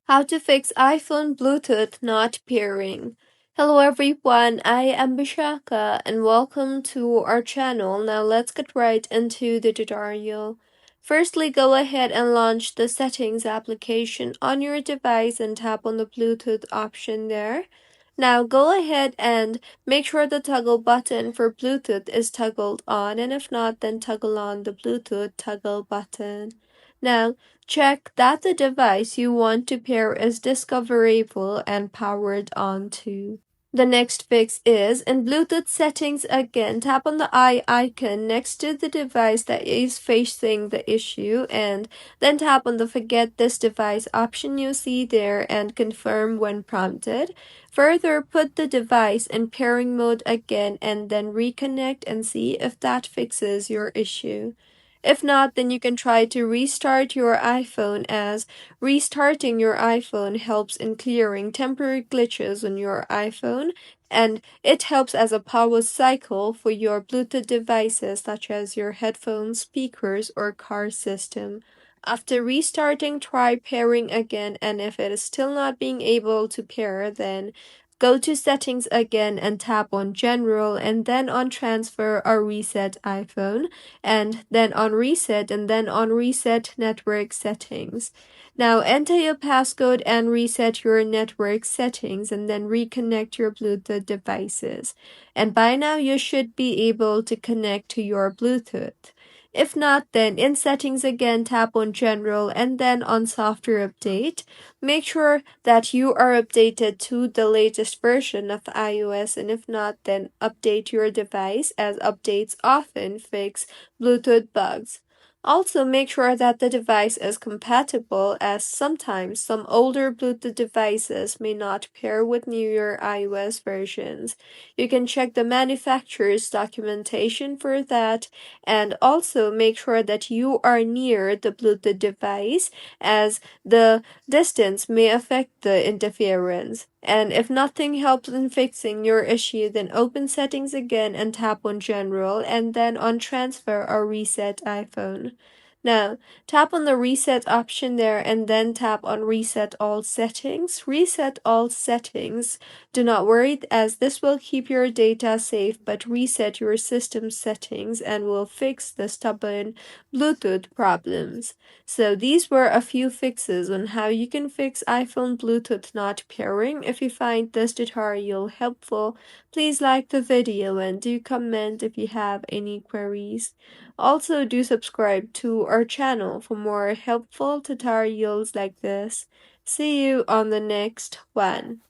How to fix iPhone Bluetooth not pairing. Hello everyone, I am Bishaka and welcome to our channel. Now let's get right into the tutorial. Firstly, go ahead and launch the settings application on your device and tap on the Bluetooth option there. Now go ahead and make sure the toggle button for Bluetooth is toggled on, and if not, then toggle on the Bluetooth toggle button. Now check that the device you want to pair is discoverable and powered on too. The next fix is in Bluetooth settings again, tap on the eye icon next to the device that is facing the issue and then tap on the forget this device option you see there and confirm when prompted. Further, put the device in pairing mode again and then reconnect and see if that fixes your issue. If not, then you can try to restart your iPhone, as restarting your iPhone helps in clearing temporary glitches on your iPhone, and it helps as a power cycle for your Bluetooth devices such as your headphones, speakers, or car system. After restarting, try pairing again, and if it is still not being able to pair, then go to settings again and tap on general and then on transfer or reset iPhone and then on reset and then on reset network settings. Now enter your passcode and reset your network settings and then reconnect your Bluetooth devices. And by now you should be able to connect to your Bluetooth. If not, then in settings again, tap on general and then on software update. Make sure that you are updated to the latest version of iOS, and if not, then update your device, as updates often fix Bluetooth bugs. Also, make sure that the device is compatible, as sometimes some older Bluetooth devices may not pair with newer iOS versions. You can check the manufacturer's documentation for that, and also make sure that you are near the Bluetooth device, as the distance may affect the interference. And if nothing helps in fixing your issue, then open settings again and tap on general and then on transfer or reset iPhone. Now, tap on the reset option there and then tap on reset all settings. Reset all settings. Do not worry, as this will keep your data safe, but reset your system settings and will fix the stubborn Bluetooth problems. So these were a few fixes on how you can fix iPhone Bluetooth not pairing. If you find this tutorial helpful, please like the video and do comment if you have any queries. Also, do subscribe to our channel for more helpful tutorials like this. See you on the next one.